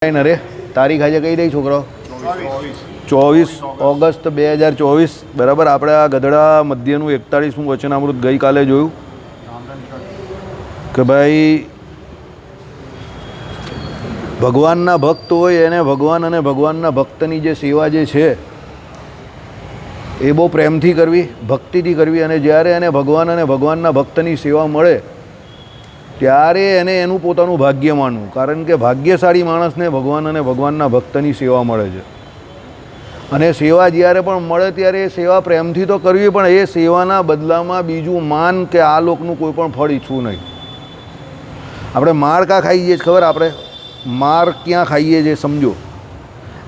અરે તારીખ આજે કઈ રહી છોકરાઓ? 24 ઓગસ્ટ 2024 બરાબર. આપણે આ ગધડા મધ્યનું 41મું વચનામૃત ગઈકાલે જોયું કે ભાઈ ભગવાનના ભક્ત હોય એને ભગવાન અને ભગવાનના ભક્તની જે સેવા જે છે એ બહુ પ્રેમથી કરવી, ભક્તિથી કરવી. અને જ્યારે એને ભગવાન અને ભગવાનના ભક્તની સેવા મળે ત્યારે એને એનું પોતાનું ભાગ્ય માનવું. કારણ કે ભાગ્યશાળી માણસને ભગવાન અને ભગવાનના ભક્તની સેવા મળે છે. અને સેવા જ્યારે પણ મળે ત્યારે એ સેવા પ્રેમથી તો કરવી, પણ એ સેવાના બદલામાં બીજું માન કે આ લોકનું કોઈ પણ ફળ ઈચ્છવું નહીં. આપણે માર કાં ખાઈએ છીએ ખબર? આપણે માર ક્યાં ખાઈએ છીએ સમજો.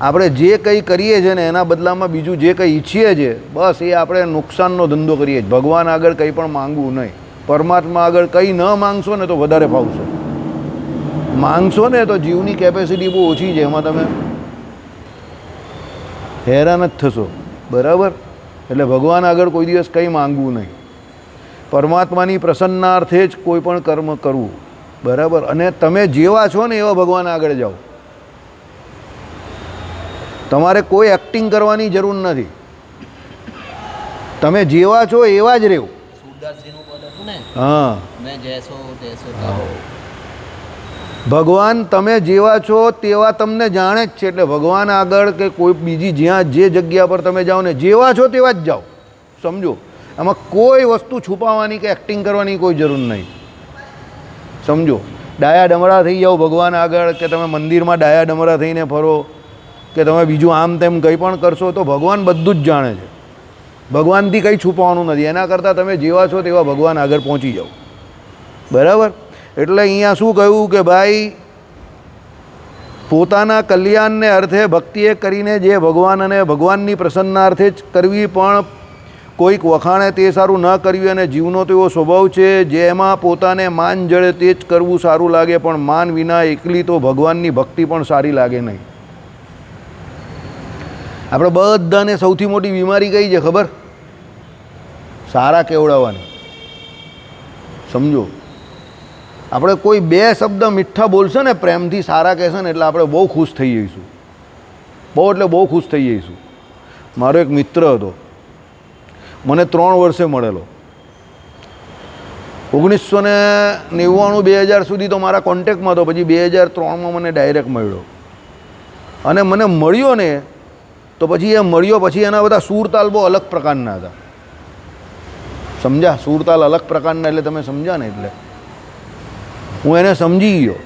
આપણે જે કંઈ કરીએ છીએ ને એના બદલામાં બીજું જે કંઈ ઈચ્છીએ છીએ બસ એ આપણે નુકસાનનો ધંધો કરીએ છીએ. ભગવાન આગળ કંઈ પણ માંગવું નહીં. પરમાત્મા આગળ કંઈ ન માંગશો ને તો વધારે ફાવશો. માંગશો ને તો જીવની કેપેસિટી બહુ ઓછી છે, એમાં તમે હેરાન જ થશો. બરાબર. એટલે ભગવાન આગળ કોઈ દિવસ કંઈ માંગવું નહીં. પરમાત્માની પ્રસન્નાર્થે જ કોઈ પણ કર્મ કરવું. બરાબર. અને તમે જેવા છો ને એવા ભગવાન આગળ જાઓ. તમારે કોઈ એક્ટિંગ કરવાની જરૂર નથી. તમે જેવા છો એવા જ રહેવું. હા, ભગવાન તમે જેવા છો તેવા તમને જાણે જ છે. એટલે ભગવાન આગળ કે કોઈ બીજી જ્યાં જે જગ્યા પર તમે જાઓ ને જેવા છો તેવા જ જાઓ. સમજો, આમાં કોઈ વસ્તુ છુપાવવાની કે એક્ટિંગ કરવાની કોઈ જરૂર નહીં. સમજો, ડાયા ડમરા થઈ જાઓ ભગવાન આગળ, કે તમે મંદિરમાં ડાયા ડમરા થઈને ફરો, કે તમે બીજું આમ તેમ કંઈ પણ કરશો તો ભગવાન બધું જ જાણે છે. ભગવાનથી કંઈ છુપાવવાનું નથી. એના કરતાં તમે જેવા છો તેવા ભગવાન આગળ પહોંચી જાઓ. બરાબર. એટલે અહીંયા શું કહ્યું કે ભાઈ પોતાના કલ્યાણને અર્થે ભક્તિએ કરીને જે ભગવાન અને ભગવાનની પ્રસન્નાર્થે જ કરવી, પણ કોઈક વખાણે તે સારું ન કરવી. અને જીવનો તો એવો સ્વભાવ છે જેમાં પોતાને માન જળે તે જ કરવું સારું લાગે, પણ માન વિના એકલી તો ભગવાનની ભક્તિ પણ સારી લાગે નહીં. આપણે બધાને સૌથી મોટી બીમારી કઈ છે ખબર? સારા કેવડાવવાની. સમજો, આપણે કોઈ બે શબ્દ મીઠા બોલશે ને પ્રેમથી, સારા કહેશે ને એટલે આપણે બહુ ખુશ થઈ જઈશું. બહુ એટલે બહુ ખુશ થઈ જઈશું. મારો એક મિત્ર હતો, મને 3 વર્ષે મળેલો. 1999 2000 સુધી તો મારા કોન્ટેક્ટમાં હતો. પછી 2003માં મને ડાયરેક્ટ મળ્યો. અને મને મળ્યો ને તો પછી એ મળ્યો પછી એના બધા સૂરતાલ બહુ અલગ પ્રકારના હતા. સમજ્યા? સૂરતાલ અલગ પ્રકારના એટલે તમે સમજ્યા ને? એટલે હું એને સમજી ગયો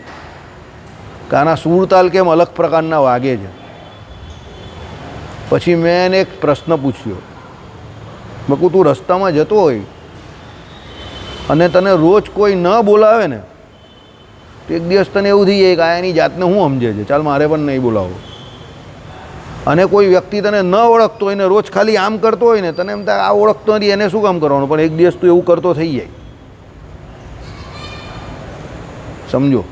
કે આના સૂરતાલ કેમ અલગ પ્રકારના વાગે છે. પછી મેં એને એક પ્રશ્ન પૂછ્યો. મેં કહું, તું રસ્તામાં જતો હોય અને તને રોજ કોઈ ન બોલાવે ને તો એક દિવસ તને એવું થઈ જાય કે આ એની જાતને હું સમજે છે, ચાલ મારે પણ નહીં બોલાવો. અને કોઈ વ્યક્તિ તને ન ઓળખતો હોય ને રોજ ખાલી આમ કરતો હોય ને તને એમ થાય આ ઓળખતો નથી એને શું કામ કરવાનું, પણ એક દિવસ તું એવું કરતો થઈ જાય. સમજો.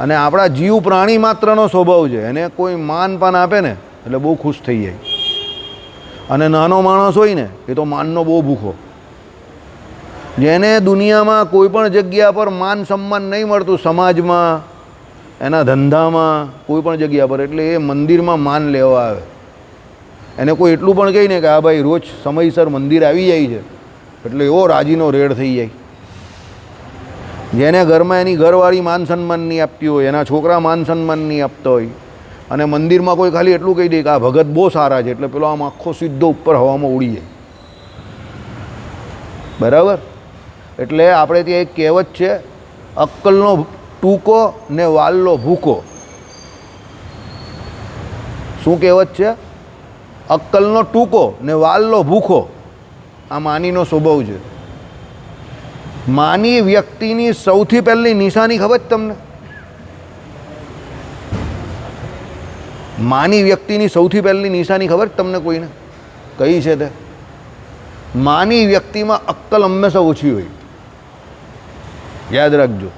અને આપણા જીવ પ્રાણી માત્રનો સ્વભાવ છે, એને કોઈ માન પાન આપે ને એટલે બહુ ખુશ થઈ જાય. અને નાનો માણસ હોય ને એ તો માનનો બહુ ભૂખો. જેને દુનિયામાં કોઈ પણ જગ્યા પર માન સન્માન નહીં મળતું, સમાજમાં, એના ધંધામાં, કોઈ પણ જગ્યા પર, એટલે એ મંદિરમાં માન લેવા આવે. એને કોઈ એટલું પણ કહે ને કે આ ભાઈ રોજ સમયસર મંદિર આવી જાય છે એટલે એવો રાજીનો રેડ થઈ જાય. જેને ઘરમાં એની ઘરવાળી માન સન્માન નહીં આપતી હોય, એના છોકરા માન સન્માન નહીં આપતા હોય, અને મંદિરમાં કોઈ ખાલી એટલું કહી દે કે આ ભગત બહુ સારા છે એટલે પેલો આમ આખો સીધો ઉપર હવામાં ઉડી જાય. બરાબર. એટલે આપણે ત્યાં એક કહેવત છે, અક્કલનો ટૂંકો ને વાલનો ભૂકો. શું કહેવત છે? અક્કલનો ટૂંકો ને વાલનો ભૂખો. આ માનીનો સ્વભાવ છે. માની વ્યક્તિની સૌથી પહેલી નિશાની ખબર છે તમને? માની વ્યક્તિની સૌથી પહેલી નિશાની ખબર છે તમને કોઈને? કઈ છે તે? માની વ્યક્તિમાં અક્કલ હંમેશા ઓછી હોય. યાદ રાખજો.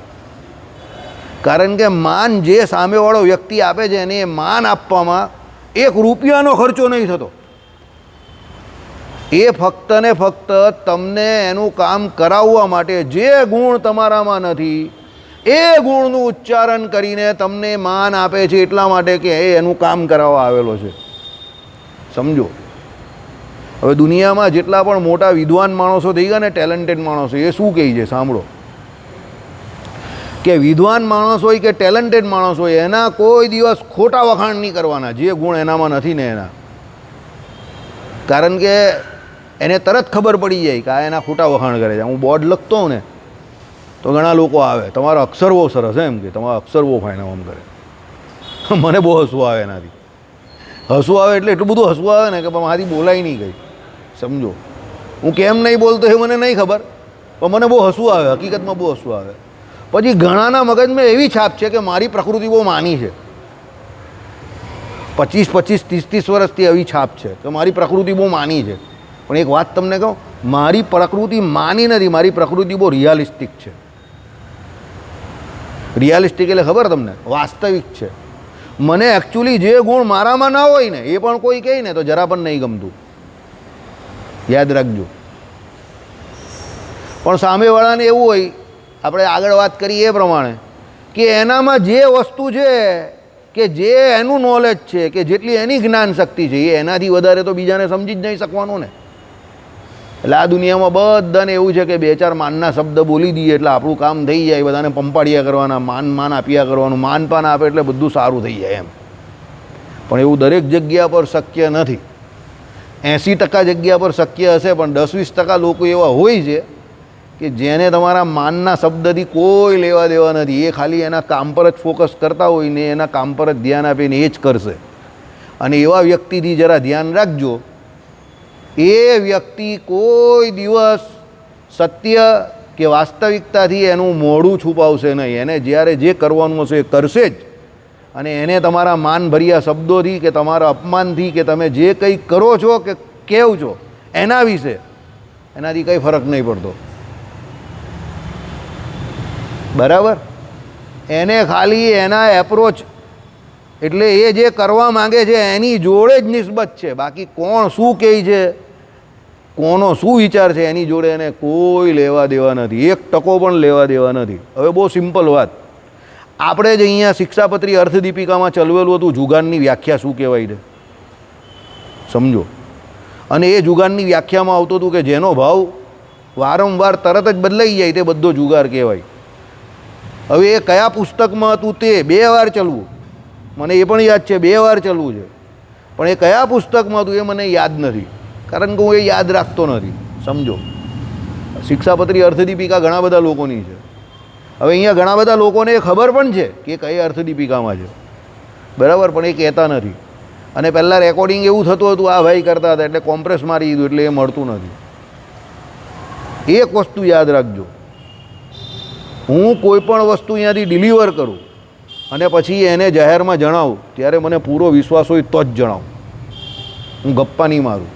કારણ કે માન જે સામેવાળો વ્યક્તિ આપે છે એને માન આપવામાં 1 રૂપિયાનો ખર્ચો નહીં થતો. એ ફક્ત ને ફક્ત તમને એનું કામ કરાવવા માટે જે ગુણ તમારામાં નથી એ ગુણનું ઉચ્ચારણ કરીને તમને માન આપે છે એટલા માટે કે એ એનું કામ કરાવવા આવેલો છે. સમજો. હવે દુનિયામાં જેટલા પણ મોટા વિદ્વાન માણસો થઈ ગયા ને, ટેલેન્ટેડ માણસો, એ શું કહે છે સાંભળો, કે વિદ્વાન માણસ હોય કે ટેલેન્ટેડ માણસ હોય એના કોઈ દિવસ ખોટા વખાણ નહીં કરવાના, જે ગુણ એનામાં નથી ને એના. કારણ કે એને તરત ખબર પડી જાય કે આ એના ખોટા વખાણ કરે છે. હું બોર્ડ લખતો હોઉં ને તો ઘણા લોકો આવે, તમારો અક્ષર બહુ સરસ, એમ કે તમારો અક્ષર બહુ ફાઇન, આમ કરે. મને બહુ હસવું આવે એનાથી. હસવું આવે એટલે એટલું બધું હસવું આવે ને કે મારાથી બોલાય નહીં ગઈ. સમજો. હું કેમ નહીં બોલતો એ મને નહીં ખબર, પણ મને બહુ હસવું આવે, હકીકતમાં બહુ હસવું આવે. પછી ઘણાના મગજમાં એવી છાપ છે કે મારી પ્રકૃતિ બહુ માની છે. 25-25, 30-30 વર્ષથી એવી છાપ છે કે મારી પ્રકૃતિ બહુ માની છે. પણ એક વાત તમને કહું, મારી પ્રકૃતિ માની નથી, મારી પ્રકૃતિ બહુ રિયાલિસ્ટિક છે. રિયાલિસ્ટિક એટલે ખબર તમને, વાસ્તવિક છે. મને એકચ્યુઅલી જે ગુણ મારામાં ના હોય ને એ પણ કોઈ કહે ને તો જરા પણ નહીં ગમતું. યાદ રાખજો. પણ સામેવાળાને એવું હોય, આપણે આગળ વાત કરી એ પ્રમાણે, કે એનામાં જે વસ્તુ છે, કે જે એનું નોલેજ છે, કે જેટલી એની જ્ઞાન શક્તિ છે, એ એનાથી વધારે તો બીજાને સમજી જ નહીં શકવાનું ને. એટલે આ દુનિયામાં બધાને એવું છે કે 2-4 માનના શબ્દ બોલી દઈએ એટલે આપણું કામ થઈ જાય, બધાને પંપાડિયા કરવાના, માન આપ્યા કરવાનું, માન આપે એટલે બધું સારું થઈ જાય એમ. પણ એવું દરેક જગ્યા પર શક્ય નથી. 80% જગ્યા પર શક્ય હશે, પણ 10-20% લોકો એવા હોય છે કે જેને તમારા માનના શબ્દથી કોઈ લેવા દેવા નથી. એ ખાલી એના કામ પર જ ફોકસ કરતા હોય ને એના કામ પર જ ધ્યાન આપીને એ જ કરશે. અને એવા વ્યક્તિથી જરા ધ્યાન રાખજો, એ વ્યક્તિ કોઈ દિવસ સત્ય કે વાસ્તવિકતાથી એનું મોઢું છુપાવશે નહીં. એને જ્યારે જે કરવાનું હશે એ કરશે જ. અને એને તમારા માનભર્યા શબ્દોથી કે તમારા અપમાનથી કે તમે જે કંઈ કરો છો કે કહો છો એના વિશે એનાથી કંઈ ફરક નહીં પડતો. બરાબર. એને ખાલી એના એપ્રોચ એટલે એ જે કરવા માંગે છે એની જોડે જ નિસ્બત છે. બાકી કોણ શું કહે છે, કોનો શું વિચાર છે, એની જોડે એને કોઈ લેવા દેવા નથી, 1% પણ લેવા દેવા નથી. હવે બહુ સિમ્પલ વાત, આપણે જ અહીંયા શિક્ષાપત્રી અર્થદીપિકામાં ચલવેલું હતું જુગારની વ્યાખ્યા શું કહેવાય છે, સમજો. અને એ જુગારની વ્યાખ્યામાં આવતું હતું કે જેનો ભાવ વારંવાર તરત જ બદલાઈ જાય તે બધો જુગાર કહેવાય. હવે એ કયા પુસ્તકમાં હતું તે 2 વાર ચલવું, મને એ પણ યાદ છે 2 વાર ચલવું છે, પણ એ કયા પુસ્તકમાં હતું એ મને યાદ નથી, કારણ કે હું એ યાદ રાખતો નથી. સમજો. શિક્ષાપત્રી અર્થદીપિકા ઘણા બધા લોકોની છે. હવે અહીંયા ઘણા બધા લોકોને એ ખબર પણ છે કે કઈ અર્થદીપિકામાં છે, બરાબર, પણ એ કહેતા નથી. અને પહેલાં રેકોર્ડિંગ એવું થતું હતું, આ ભાઈ કરતા હતા એટલે કોમ્પ્રેસ મારી દીધું એટલે એ મળતું નથી. એક વસ્તુ યાદ રાખજો, હું કોઈ પણ વસ્તુ અહીંયાથી ડિલિવર કરું અને પછી એને જાહેરમાં જણાવું ત્યારે મને પૂરો વિશ્વાસ હોય તો જ જણાવું. હું ગપ્પા નહીં મારું.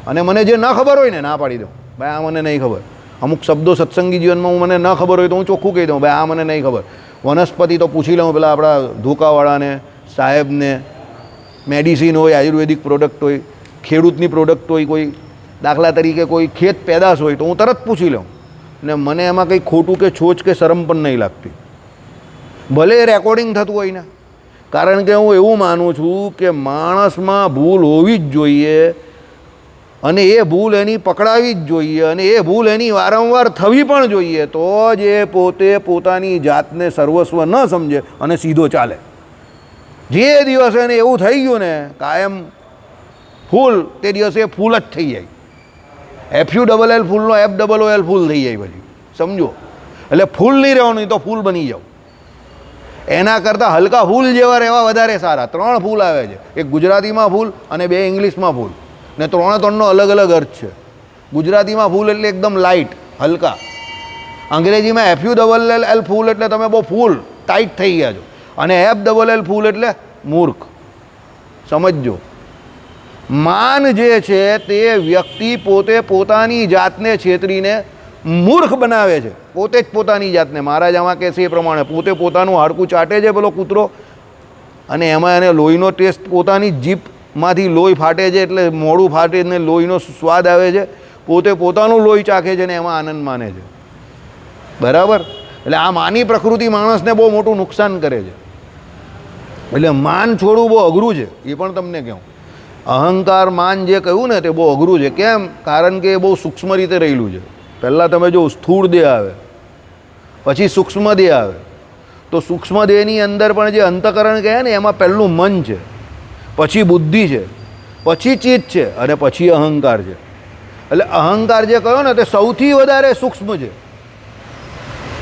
અને મને જે ન ખબર હોય ને ના પાડી દઉં, ભાઈ આ મને નહીં ખબર. અમુક શબ્દો સત્સંગી જીવનમાં મને ન ખબર હોય તો હું ચોખ્ખું કહી દઉં, ભાઈ આ મને નહીં ખબર. વનસ્પતિ તો પૂછી લઉં પેલા આપણા ધોકાવાળાને, સાહેબને. મેડિસિન હોય, આયુર્વેદિક પ્રોડક્ટ હોય, ખેડૂતની પ્રોડક્ટ હોય, કોઈ દાખલા તરીકે કોઈ ખેત પેદાશ હોય તો હું તરત પૂછી લઉં. ને મને એમાં કંઈ ખોટું કે છોચ કે શરમ પણ નહીં લાગતી, ભલે એ રેકોર્ડિંગ થતું હોય ને. કારણ કે હું એવું માનું છું કે માણસમાં ભૂલ હોવી જ જોઈએ અને એ ભૂલ એની પકડાવી જ જોઈએ અને એ ભૂલ એની વારંવાર થવી પણ જોઈએ, તો જ એ પોતે પોતાની જાતને સર્વસ્વ ન સમજે અને સીધો ચાલે. જે દિવસે એને એવું થઈ ગયું ને કાયમ ફૂલ, તે દિવસે ફૂલ જ થઈ જાય. FULL ફૂલનો FOOL ફૂલ થઈ જાય પછી, સમજો. એટલે ફૂલ નહીં રહેવાનું, નહીં તો ફૂલ બની જાવ. એના કરતાં હલકા ફૂલ જેવા રહેવા વધારે સારા. 3 ફૂલ આવે છે, એક ગુજરાતીમાં ફૂલ અને 2 ઇંગ્લિશમાં ફૂલ, ને 3નો અલગ અલગ અર્થ છે. ગુજરાતીમાં ફૂલ એટલે એકદમ લાઇટ, હલકા. અંગ્રેજીમાં FULL ફૂલ એટલે તમે બહુ ફૂલ ટાઈટ થઈ ગયા છો, અને FOOL ફૂલ એટલે મૂર્ખ. સમજજો. માન જે છે તે વ્યક્તિ પોતે પોતાની જાતને છેતરીને મૂર્ખ બનાવે છે, પોતે જ પોતાની જાતને. મહારાજ આમાં કહે છે એ પ્રમાણે પોતે પોતાનું હાડકું ચાટે છે પેલો કૂતરો, અને એમાં એને લોહીનો ટેસ્ટ પોતાની જીભમાંથી લોહી ફાટે છે એટલે મોઢું ફાટે ને લોહીનો સ્વાદ આવે છે. પોતે પોતાનું લોહી ચાખે છે ને એમાં આનંદ માને છે, બરાબર. એટલે આ માની પ્રકૃતિ માણસને બહુ મોટું નુકસાન કરે છે. એટલે માન છોડવું બહુ અઘરું છે, એ પણ તમને કહું. અહંકાર માન જે કહ્યું ને તે બહુ અઘરું છે. કેમ? કારણ કે એ બહુ સૂક્ષ્મ રીતે રહેલું છે. પહેલાં તમે જો સ્થૂળ દેહ આવે, પછી સૂક્ષ્મ દેહ આવે. તો સૂક્ષ્મ દેહની અંદર પણ જે અંતઃકરણ કહે ને એમાં પહેલું મન છે, પછી બુદ્ધિ છે, પછી ચિત્ત છે અને પછી અહંકાર છે. એટલે અહંકાર જે કહ્યો ને તે સૌથી વધારે સૂક્ષ્મ છે.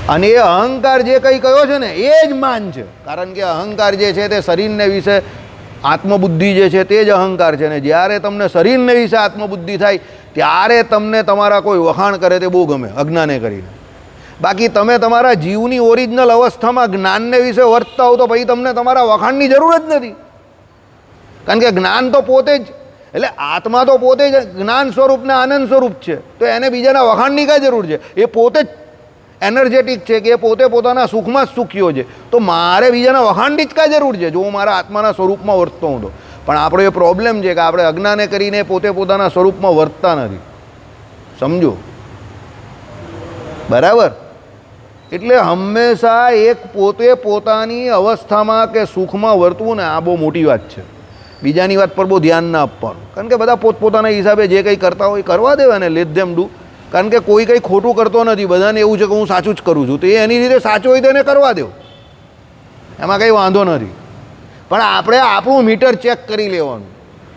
અને એ અહંકાર જે કંઈ કયો છે ને એ જ માન છે. કારણ કે અહંકાર જે છે તે શરીરને વિશે આત્મબુદ્ધિ જે છે તે જ અહંકાર છે. ને જ્યારે તમને શરીરને વિશે આત્મબુદ્ધિ થાય ત્યારે તમને તમારા કોઈ વખાણ કરે તે બહુ ગમે, અજ્ઞાને કરીને. બાકી તમે તમારા જીવની ઓરિજિનલ અવસ્થામાં જ્ઞાનને વિશે વર્તતા હો તો પછી તમને તમારા વખાણની જરૂર જ નથી. કારણ કે જ્ઞાન તો પોતે જ, એટલે આત્મા તો પોતે જ જ્ઞાન સ્વરૂપ ને આનંદ સ્વરૂપ છે. તો એને બીજાના વખાણની કાંઈ જરૂર છે? એ પોતે જ એનર્જેટિક છે કે એ પોતે પોતાના સુખમાં જ સુખ્યો છે. તો મારે બીજાના વખાણની જ કાંઈ જરૂર છે જો હું મારા આત્માના સ્વરૂપમાં વર્તતો હું તો? પણ આપણો એ પ્રોબ્લેમ છે કે આપણે અજ્ઞાને કરીને પોતે પોતાના સ્વરૂપમાં વર્તતા નથી. સમજો? બરાબર? એટલે હંમેશા એક પોતે પોતાની અવસ્થામાં કે સુખમાં વર્તવું ને આ બહુ મોટી વાત છે. બીજાની વાત પર બહુ ધ્યાન ના આપવાનું. કારણ કે બધા પોતપોતાના હિસાબે જે કંઈ કરતા હોય કરવા દેવા ને, લેટ ધેમ ડુ. કારણ કે કોઈ કંઈ ખોટું કરતો નથી. બધાને એવું છે કે હું સાચું જ કરું છું, તો એ એની રીતે સાચું હોય તો એને કરવા દેવું, એમાં કંઈ વાંધો નથી. પણ આપણે આપણું મીટર ચેક કરી લેવાનું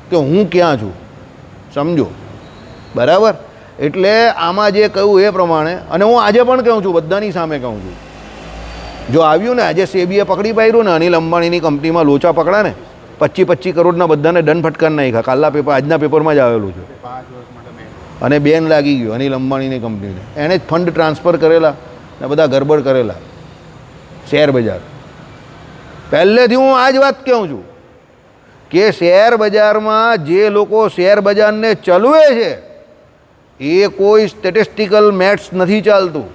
કે હું ક્યાં છું. સમજો? બરાબર? એટલે આમાં જે કહ્યું એ પ્રમાણે, અને હું આજે પણ કહું છું, બધાની સામે કહું છું, જો આવ્યું ને આજે સેબીએ પકડી પાડ્યું ને અનિલ અંબાણીની કંપનીમાં લોચા પકડા ને 25 કરોડના બધાને દંડ ફટકાર નાખ્યા. કાલના પેપર, આજના પેપરમાં જ આવેલું છે. અને બેન લાગી ગયો અનિલ અંબાણીની કંપનીને. એણે જ ફંડ ટ્રાન્સફર કરેલા ને બધા ગરબડ કરેલા શેર બજાર. પહેલેથી હું આ જ વાત કહું છું કે શેર બજારમાં જે લોકો શેર બજારને ચલાવે છે એ કોઈ સ્ટેટિસ્ટિકલ મેથ્સ નથી ચાલતું.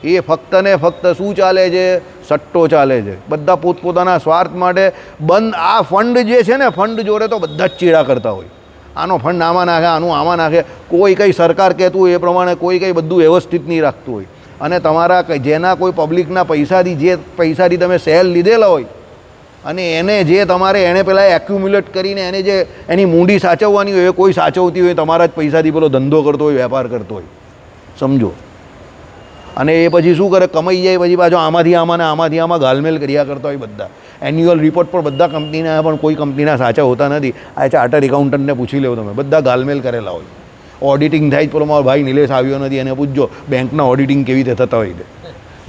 એ ફક્ત ને ફક્ત શું ચાલે છે? સટ્ટો ચાલે છે. બધા પોતપોતાના સ્વાર્થ માટે બંધ. આ ફંડ જે છે ને, ફંડ જોડે તો બધા જ ચીડા કરતા હોય. આનો ફંડ આમાં નાખે, આનું આમાં નાખે. કોઈ કંઈ સરકાર કહેતું હોય એ પ્રમાણે કોઈ કંઈ બધું વ્યવસ્થિત નહીં રાખતું હોય. અને તમારા જેના કોઈ પબ્લિકના પૈસાથી, જે પૈસાથી તમે શેર લીધેલા હોય અને એને જે તમારે એણે પહેલાં એક્યુમ્યુલેટ કરીને એને જે એની મૂડી સાચવવાની હોય એ કોઈ સાચવતી હોય તમારા જ પૈસાથી પેલો ધંધો કરતો હોય, વેપાર કરતો હોય. સમજો? અને એ પછી શું કરે? કમાઈ જાય પછી પાછો આમાંથી આમાં ને આમાંથી આમાં ગાલમેલ કર્યા કરતા હોય બધા. એન્યુઅલ રિપોર્ટ પર બધા કંપનીના, પણ કોઈ કંપનીના સાચા હોતા નથી. આ ચાર્ટર્ડ એકાઉન્ટન્ટને પૂછી લેવો તમે, બધા ગાલમેલ કરેલા હોય. ઓડિટિંગ થાય પેલો મારો ભાઈ નિલેશ આવ્યો નથી એને પૂછજો બેંકના ઓડિટિંગ કેવી રીતે થતા હોય.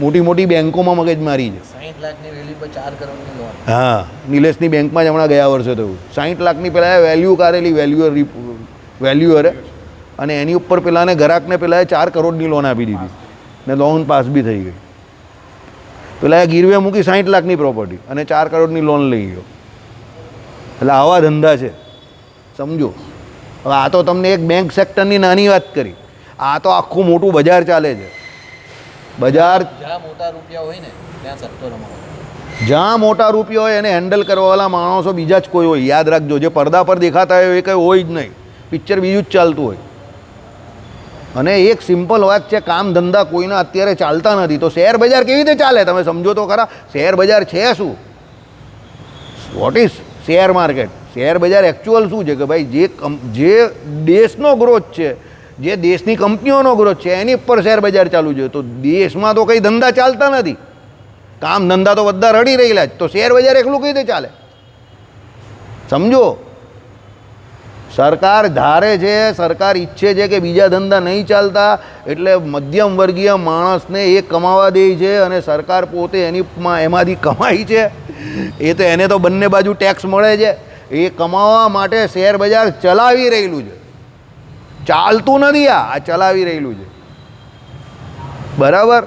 મોટી મોટી બેંકોમાં મગજમારી છે. 60 લાખની વેલ્યુ પર 4 કરોડની લોન. હા, નિલેશની બેંકમાં જ હમણાં ગયા વર્ષે થયું. 60 લાખની પહેલાં વેલ્યુ કાઢેલી, વેલ્યુઅરે, અને એની ઉપર પેલાને ગ્રાહકને પેલાએ 4 કરોડની લોન આપી દીધી ને લોન પાસ બી થઈ ગઈ. પેલા ગીરવે મૂકી 60 લાખની પ્રોપર્ટી અને 4 કરોડની લોન લઈ ગયો. એટલે આવા ધંધા છે. સમજો? હવે આ તો તમને એક બેંક સેક્ટરની નાની વાત કરી. આ તો આખું મોટું બજાર ચાલે છે. બજાર જ્યાં મોટા રૂપિયા હોય ને ત્યાં સટ્ટો રમાવો. જ્યાં મોટા રૂપિયા હોય એને હેન્ડલ કરવાવાળા માણસો બીજા જ કોઈ હોય. યાદ રાખજો, જે પડદા પર દેખાતા હોય એ કંઈ હોય જ નહીં. પિક્ચર બીજું જ ચાલતું હોય. અને એક સિમ્પલ વાત છે, કામ ધંધા કોઈના અત્યારે ચાલતા નથી. તો શેર બજાર કેવી રીતે ચાલે? તમે સમજો તો ખરા. શેર બજાર છે શું? What is share market? Share બજાર એકચ્યુઅલ શું છે કે ભાઈ જે દેશનો ગ્રોથ છે, જે દેશની કંપનીઓનો ગ્રોથ છે એની ઉપર શેર બજાર ચાલુ છે. તો દેશમાં તો કંઈ ધંધા ચાલતા નથી, કામ ધંધા તો બધા રડી રહેલા જ. તો શેર બજાર એકલું કઈ રીતે ચાલે? સમજો? સરકાર ધારે છે, સરકાર ઈચ્છે છે કે બીજા ધંધા નહીં ચાલતા, એટલે મધ્યમ વર્ગીય માણસને એ કમાવા દે છે અને સરકાર પોતે એમાંથી કમાઈ છે. એ તો એને તો બંને બાજુ ટેક્સ મળે છે. એ કમાવા માટે શેર બજાર ચલાવી રહેલું છે. ચાલતું નથી, આ ચલાવી રહેલું છે. બરાબર?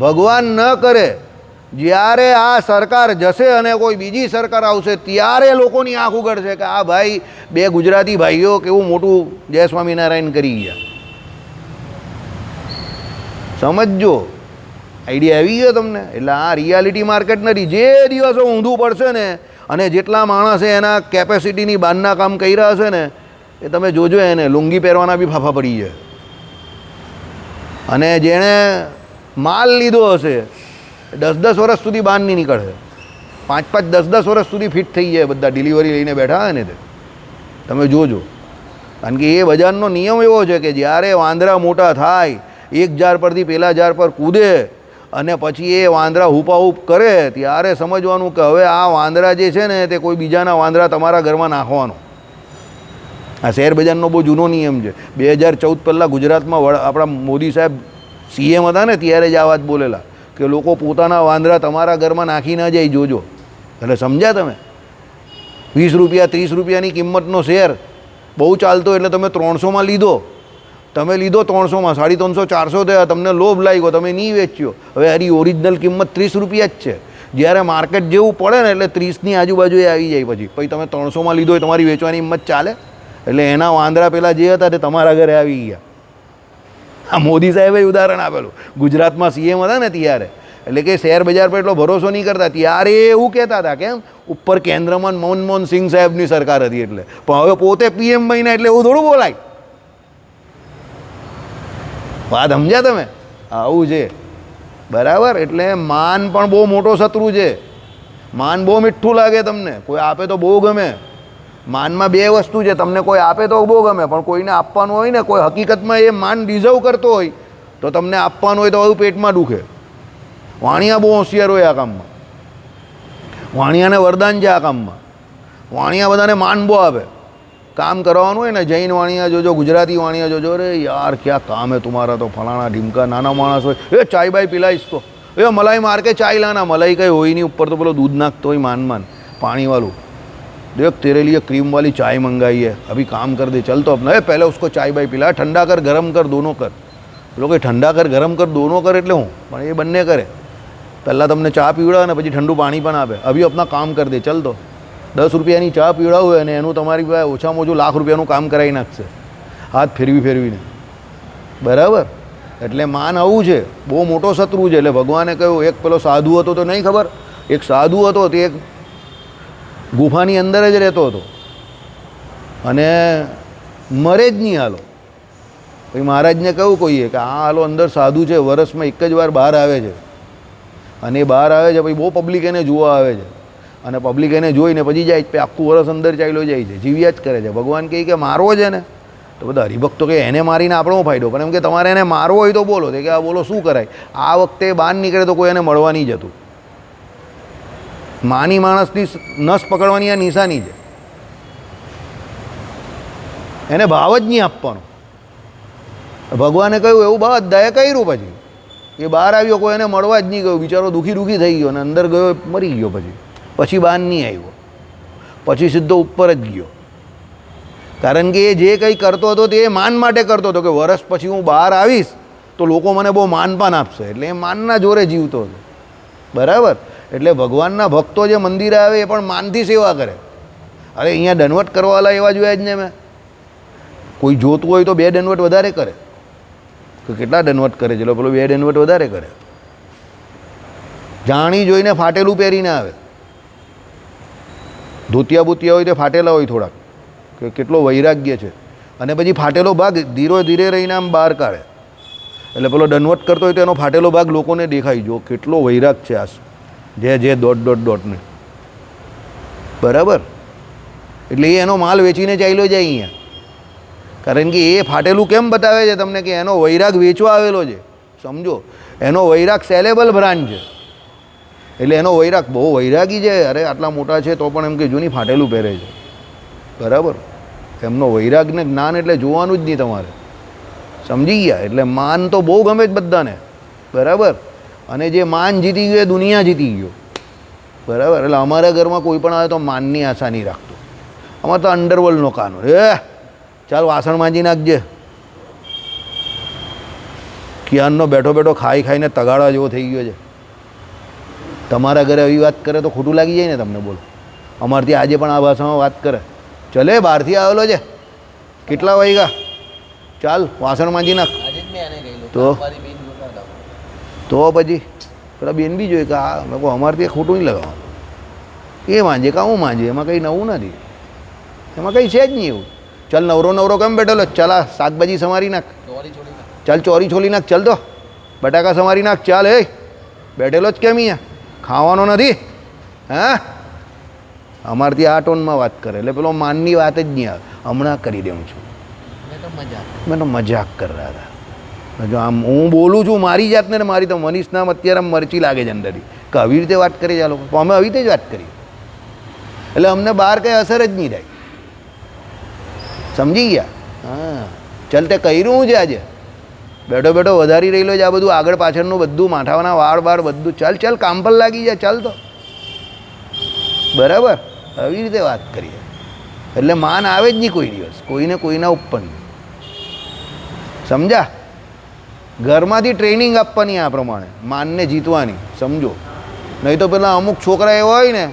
ભગવાન ન કરે જ્યારે આ સરકાર જશે અને કોઈ બીજી સરકાર આવશે ત્યારે લોકોની આંખ ઉઘડશે કે આ ભાઈ બે ગુજરાતી ભાઈઓ કેવું મોટું જય સ્વામિનારાયણ કરી ગયા. સમજો? આઈડિયા આવી ગયો તમને? એટલે આ રિયાલિટી માર્કેટ નથી. જે દિવસો ઊંધું પડશે ને અને જેટલા માણસે એના કેપેસિટીની બહારના કામ કર્યા હશે ને એ તમે જોજો, એને લુંગી પહેરવાના બી ફાફા પડી જાય. અને જેણે માલ લીધો હશે 10-10 વર્ષ સુધી બહાર નહીં નીકળે, 5-5, 10-10 વર્ષ સુધી ફિટ થઈ જાય બધા ડિલિવરી લઈને બેઠા હોય ને તે તમે જોજો. કારણ કે એ બજારનો નિયમ એવો છે કે જ્યારે વાંદરા મોટા થાય, એક ઝાડ પરથી પેલા ઝાડ પર કૂદે અને પછી એ વાંદરા હુપાહુપ કરે ત્યારે સમજવાનું કે હવે આ વાંદરા જે છે ને તે કોઈ બીજાના વાંદરા તમારા ઘરમાં નાખવાનો. આ શેર બજારનો બહુ જૂનો નિયમ છે. 2014 પહેલાં ગુજરાતમાં આપણા મોદી સાહેબ CM હતા ને ત્યારે જ આ વાત બોલેલા કે લોકો પોતાના વાંદરા તમારા ઘરમાં નાખી ના જાય, જોજો. એટલે સમજ્યા તમે? 20 રૂપિયા 30 રૂપિયાની કિંમતનો શેર બહુ ચાલતો એટલે તમે 300માં લીધો, તમે લીધો 300માં, 350 400 થયા, તમને લોભ લાગ્યો, તમે નહીં વેચ્યો. હવે એની ઓરિજિનલ કિંમત 30 રૂપિયા જ છે. જ્યારે માર્કેટ જેવું પડે ને એટલે 30ની આજુબાજુ એ આવી જાય, પછી તમે 300માં લીધો હોય તમારી વેચવાની હિંમત ચાલે? એટલે એના વાંદરા પેલા જે હતા તે તમારા ઘરે આવી ગયા. આ મોદી સાહેબે ઉદાહરણ આપેલું, ગુજરાતમાં CM હતા ને ત્યારે. એટલે કે શેર બજાર પર એટલો ભરોસો નહીં કરતા. ત્યારે એવું કહેતા હતા કેમ ઉપર કેન્દ્રમાં મનમોહન સિંહ સાહેબની સરકાર હતી એટલે, પણ હવે પોતે PM બન્યા એટલે એવું થોડું બોલાય. વાત સમજ્યા તમે? આવું છે, બરાબર. એટલે માન પણ બહુ મોટો શત્રુ છે. માન બહુ મીઠું લાગે તમને, કોઈ આપે તો બહુ ગમે. માનમાં 2 વસ્તુ છે, તમને કોઈ આપે તો બહુ ગમે, પણ કોઈને આપવાનું હોય ને, કોઈ હકીકતમાં એ માન ડિઝર્વ કરતો હોય તો તમને આપવાનું હોય તો બધું પેટમાં દુખે. વાણિયા બહુ હોશિયાર હોય આ કામમાં, વાણિયાને વરદાન છે આ કામમાં. વાણિયા બધાને માન બહુ આપે. કામ કરવાનું હોય ને, જૈન વાણિયા જોજો, ગુજરાતી વાણિયા જોજો, અરે યાર ક્યાં કામ હે તુમારા, તો ફલાણા ઢીમકા નાના માણસ હોય, એ ચાય બાય પિલા ઇસકો, એ મલાઈ માર કે ચાય લાના. મલાઈ કંઈ હોય નહીં, ઉપર તો પેલો દૂધ નાખતો હોય માન પાણીવાળું. देख तेरे लिए क्रीम वाली चाय मंगाई है, अभी काम कर दे, चल तो अपना. पहले उसको चाय बाय पिला, ठंडा कर गरम कर दोनों कर. लोग ठंडा कर गरम कर दोनों कर એટલે હું પણ એ બંને કરે. પહેલાં તમને ચા પીવડાવે ને પછી ઠંડુ પાણી પણ આપે. અભી अपना काम कर दे, चल तो. 10 રૂપિયાની ચા પીવડાવું હોય અને એનું તમારી પાસે ઓછામાં ઓછું લાખ રૂપિયાનું કામ કરાવી નાખશે, હાથ ફેરવીને. બરાબર. એટલે માન આવું છે, બહુ મોટો શત્રુ છે. એટલે ભગવાને કહ્યું, એક પેલો સાધુ હતો તો નહીં ખબર, એક સાધુ હતો તે એક ગુફાની અંદર જ રહેતો હતો અને મરે જ નહીં હાલો. પછી મહારાજને કહ્યું કોઈએ કે આ હાલો અંદર સાધુ છે, વર્ષમાં એક જ વાર બહાર આવે છે અને એ બહાર આવે છે, પછી બહુ પબ્લિક એને જોવા આવે છે અને પબ્લિક એને જોઈને પછી જાય, પછી આખું વર્ષ અંદર ચાલ્યો જાય છે, જીવ્યા જ કરે છે. ભગવાન કહે કે મારવો છે ને, તો બધા હરિભક્તો કે એને મારીને આપણો ફાયદો, પણ એમ કે તમારે એને મારવો હોય તો બોલો. કે આ બોલો શું કરાય? આ વખતે બહાર નીકળે તો કોઈ એને મળવા નહીં જતું. માની માણસની નસ પકડવાની આ નિશાની છે, એને ભાવ જ નહીં આપવાનો. ભગવાને કહ્યું એવું બધાએ કર્યું, પછી એ બહાર આવ્યો, કોઈ એને મળવા જ નહીં ગયો, બિચારો દુઃખી થઈ ગયો અને અંદર ગયો મરી ગયો. પછી બહાર નહીં આવ્યો, પછી સીધો ઉપર જ ગયો. કારણ કે એ જે કંઈ કરતો હતો તે માન માટે કરતો હતો કે વર્ષ પછી હું બહાર આવીશ તો લોકો મને બહુ માનપાન આપશે, એટલે એ માનના જોરે જીવતો હતો. બરાબર. એટલે ભગવાનના ભક્તો જે મંદિરે આવે એ પણ માનથી સેવા કરે. અરે અહીંયા દંડવટ કરવાવાળા એવા જોયા જ ને મેં. કોઈ જોતું હોય તો 2 દંડવટ વધારે કરે, તો કેટલા દંડવટ કરે છે, પેલો 2 દંડવટ વધારે કરે. જાણી જોઈને ફાટેલું પહેરીને આવે, ધોતિયા બોતિયા હોય તો ફાટેલા હોય થોડાક, કે કેટલો વૈરાગ્ય છે. અને પછી ફાટેલો ભાગ ધીરે રહીને આમ બહાર કાઢે, એટલે પેલો દંડવટ કરતો હોય તો એનો ફાટેલો ભાગ લોકોને દેખાય, જો કેટલો વૈરાગ છે આ જે ડોટ ને. બરાબર. એટલે એ એનો માલ વેચીને ચાલ્યો જાય અહીંયા. કારણ કે એ ફાટેલું કેમ બતાવે છે તમને કે એનો વૈરાગ વેચવા આવેલો છે. સમજો, એનો વૈરાગ સેલેબલ બ્રાન્ડ છે, એટલે એનો વૈરાગ બહુ વૈરાગી છે. અરે આટલા મોટા છે તો પણ એમ કે જૂની ફાટેલું પહેરે છે. બરાબર. એમનો વૈરાગને જ્ઞાન એટલે જોવાનું જ નહીં તમારે. સમજી ગયા? એટલે માન તો બહુ ગમે જ બધાને. બરાબર. અને જે માન જીતી ગયો એ દુનિયા જીતી ગયો. બરાબર. એટલે અમારા ઘરમાં કોઈ પણ આવે તો માનની આશા નહીં રાખતો. અમારે તો અંડરવર્લ્ડનો કાનૂન, ચાલ વાસણ માંજી નાખજે. ક્યારનો બેઠો ખાઈને તગાડા જેવો થઈ ગયો છે. તમારા ઘરે આવી વાત કરે તો ખોટું લાગી જાય ને તમને? બોલો. અમારથી આજે પણ આ ભાષામાં વાત કરે, ચલે બહારથી આવેલો છે, કેટલા વાગ્યા, ચાલ વાસણ માંજી નાખ. તો પછી પેલા બેન બી જોઈએ કે આ મેં કહું અમારથી ખોટું નહીં લગાવવાનું, એ માંજે કાં હું માંજે, એમાં કંઈ નવું નથી, એમાં કંઈ છે જ નહીં એવું. ચાલ નવરો કેમ બેઠેલો, ચાલ આ શાકભાજી સમારી નાખ, ચાલ ચોરી છોલી નાખ, ચાલ તો બટાકા સમારી નાખ, ચાલ. એ બેઠેલો જ કેમ અહીંયા? ખાવાનો નથી? હા, અમારથી આ ટોનમાં વાત કરે એટલે પેલો માનની વાત જ નહીં આવે. હમણાં કરી દઉં છું, મેં તો મજાક કર રહ્યા હતા. જો આમ હું બોલું છું મારી જાતને ને મારી તો મનીષના અત્યારે મરચી લાગે છે અંદરથી કે આવી રીતે વાત કરી ચાલો. તો અમે આવી રીતે જ વાત કરી એટલે અમને બહાર કંઈ અસર જ નહીં થાય. સમજી ગયા? હા, ચાલ તે કર્યું છે આજે બેઠો બેઠો વધારી રહેલો છે આ બધું આગળ પાછળનું બધું માથાના વાળ બાળ બધું. ચાલ ચાલ કામ પર લાગી જાય, ચાલ. તો બરાબર આવી રીતે વાત કરીએ એટલે માન આવે જ નહીં કોઈ દિવસ કોઈને કોઈના ઉપર. સમજા? ઘરમાંથી ટ્રેનિંગ આપવાની આ પ્રમાણે માનને જીતવાની, સમજો. નહીં તો પેલા અમુક છોકરા એવા હોય ને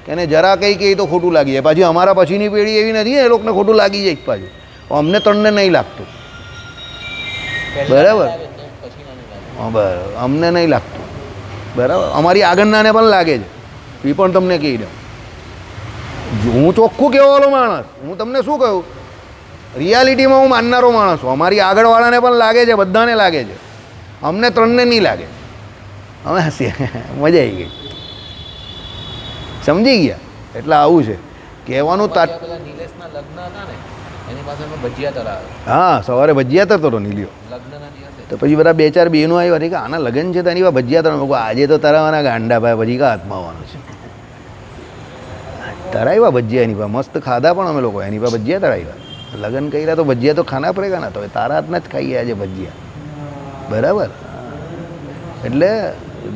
કે એને જરા કંઈ કહે તો ખોટું લાગી જાય. પાછી અમારા પછીની પેઢી એવી નથી, એ લોકોને ખોટું લાગી જાય પાછું. અમને ત્રણને નહીં લાગતું. બરાબર? હા, બરાબર, અમને નહીં લાગતું. બરાબર, અમારી આગળનાને પણ લાગે છે. એ પણ તમને કહી દઉં, હું ચોખ્ખું કહેવાવાળો માણસ. હું તમને શું કહું, રિયાલિટીમાં હું માનનારો માણસ છું. અમારી આગળવાળાને પણ લાગે છે, બધાને લાગે છે. અમને ત્રણને નહીં લાગે. અમે હસીએ, મજા આવી ગઈ. સમજી ગયા? એટલે આવું છે કહેવાનું. નિલેશના લગ્ન હતા ને એની પાસે ભજીયા તળાવે. હા, સવારે ભજીયા તરતો હતો નીલિયો. લગ્નના દિવસે તો પછી બધા 2-4 બહેનો આવ્યા હતી કે આના લગ્ન છે તો એની પાસે ભજીયા તરવા. આજે તો તરાવાના ગાંડા ભાઈ, પછી કા હાથમાં આવવાનું છે. તરાવ્યા ભજીયા એની પાસે, મસ્ત ખાધા પણ અમે લોકો એની પાસે ભજીયા તરાવ્યા. લગ્ન કર્યા તો ભજીયા તો ખાના પડેગા ના. તો તારા હાથના જ ખાઈએ આજે ભજીયા. બરાબર? એટલે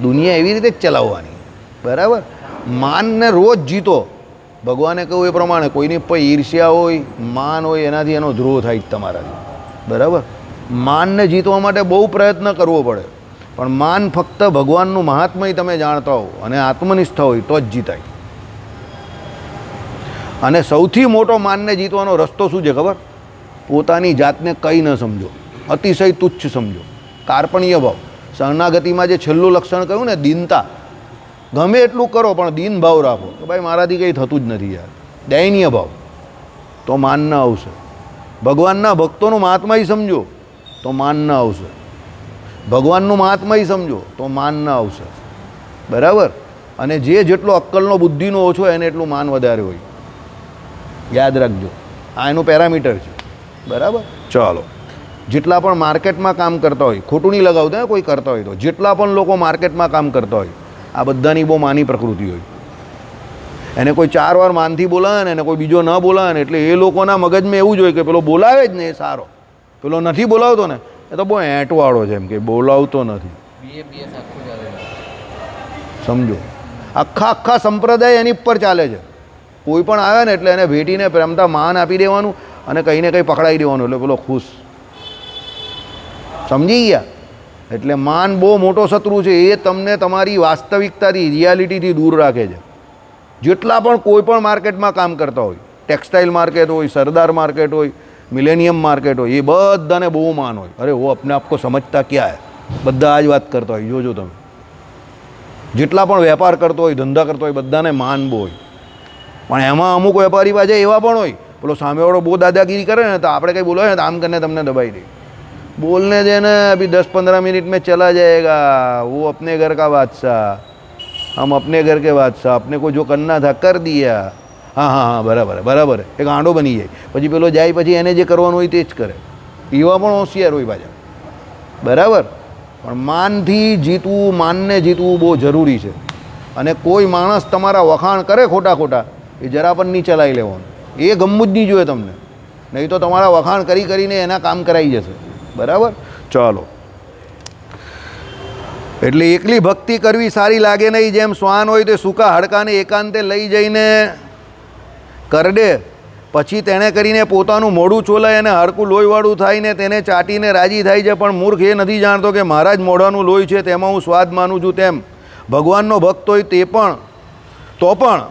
દુનિયા એવી રીતે જ ચલાવવાની. બરાબર? માનને રોજ જીતો. ભગવાને કહ્યું એ પ્રમાણે કોઈની પર ઈર્ષ્યા હોય, માન હોય, એનાથી એનો ધ્રોહ થાય જ તમારાથી. બરાબર? માનને જીતવા માટે બહુ પ્રયત્ન કરવો પડે, પણ માન ફક્ત ભગવાનનું મહાત્મય તમે જાણતા હો અને આત્મનિષ્ઠ હોય તો જ જીતાય. અને સૌથી મોટો માનને જીતવાનો રસ્તો શું છે ખબર? પોતાની જાતને કંઈ ન સમજો, અતિશય તુચ્છ સમજો, કાર્પણ્ય ભાવ. શરણાગતિમાં જે છેલ્લું લક્ષણ કહ્યું ને, દીનતા. ગમે એટલું કરો પણ દીન ભાવ રાખો કે ભાઈ મારાથી કંઈ થતું જ નથી યાર. દયનીય ભાવ, તો માન ન આવશે. ભગવાનના ભક્તોનું મહાત્મય સમજો તો માન ન આવશે. ભગવાનનું મહાત્મય સમજો તો માન ન આવશે. બરાબર? અને જે જેટલો અક્કલનો બુદ્ધિનો ઓછો એને એટલું માન વધારે હોય. યાદ રાખજો, આ એનું પેરામીટર છે. બરાબર? ચાલો, જેટલા પણ માર્કેટમાં કામ કરતા હોય, ખોટું નહીં લગાવતા કોઈ કરતા હોય તો, જેટલા પણ લોકો માર્કેટમાં કામ કરતા હોય આ બધાની બહુ માની પ્રકૃતિ હોય. એને કોઈ 4 વાર માનથી બોલાવે ને એને કોઈ બીજો ન બોલાવે ને એટલે એ લોકોના મગજમાં એવું જ હોય કે પેલો બોલાવે જ ને એ સારો, પેલો નથી બોલાવતો ને એ તો બહુ એંટવાળો છે, એમ કે બોલાવતો નથી. સમજો, આખા સંપ્રદાય એની પર ચાલે છે. કોઈ પણ આવે ને એટલે એને ભેટીને પ્રેમતા માન આપી દેવાનું અને કંઈ ને કંઈ પકડાઈ દેવાનું એટલે પેલો ખુશ. સમજી ગયા? એટલે માન બહુ મોટો શત્રુ છે. એ તમને તમારી વાસ્તવિકતાથી, રિયાલિટીથી દૂર રાખે છે. જેટલા પણ કોઈ પણ માર્કેટમાં કામ કરતા હોય, ટેક્સટાઇલ માર્કેટ હોય, સરદાર માર્કેટ હોય, મિલેનિયમ માર્કેટ હોય, એ બધાને બહુ માન હોય. અરે વો અપને આપકો સમજતા ક્યાં હે, બધા આ જ વાત કરતા હોય. જોજો તમે, જેટલા પણ વેપાર કરતો હોય, ધંધા કરતો હોય, બધાને માન બહુ હોય. પણ એમાં અમુક વેપારી પાસે એવા પણ હોય, પેલો સામેવાળો બહુ દાદાગીરી કરે ને તો આપણે કંઈ બોલો ને તો આમ કરીને તમને દબાઈ દે. बोलने देना, अभी 10-15 मिनट में चला जाएगा, वो अपने घर का बादशाह, हम अपने घर के बादशाह, अपने को जो करना था कर दिया. हाँ हाँ हाँ, બરાબર બરાબર. એક આંડો બની જાય, પછી પેલો જાય પછી એને જે કરવાનું હોય તે જ કરે. એવા પણ હોશિયાર હોય પાછા. બરાબર? પણ માનથી જીતવું, માનને જીતવું બહુ જરૂરી છે. અને કોઈ માણસ તમારા વખાણ કરે ખોટા ખોટા, એ જરા પણ નહીં ચલાવી લેવાનું. એ ગમવું જ નહીં જોઈએ તમને, નહીં તો તમારા વખાણ કરી કરીને એના કામ કરાવી જશે. બરાબર? ચાલો, એટલે એકલી ભક્તિ કરવી સારી લાગે નહીં. જેમ શ્વાન હોય તે સૂકા હાડકાને એકાંતે લઈ જઈને કરડે, પછી તેણે કરીને પોતાનું મોઢું ચોલાય અને હાડકું લોહીવાળું થાય ને તેને ચાટીને રાજી થાય છે. પણ મૂર્ખ એ નથી જાણતો કે મારા જ મોઢાનું લોહી છે તેમાં હું સ્વાદ માનું છું. તેમ ભગવાનનો ભક્ત હોય તે પણ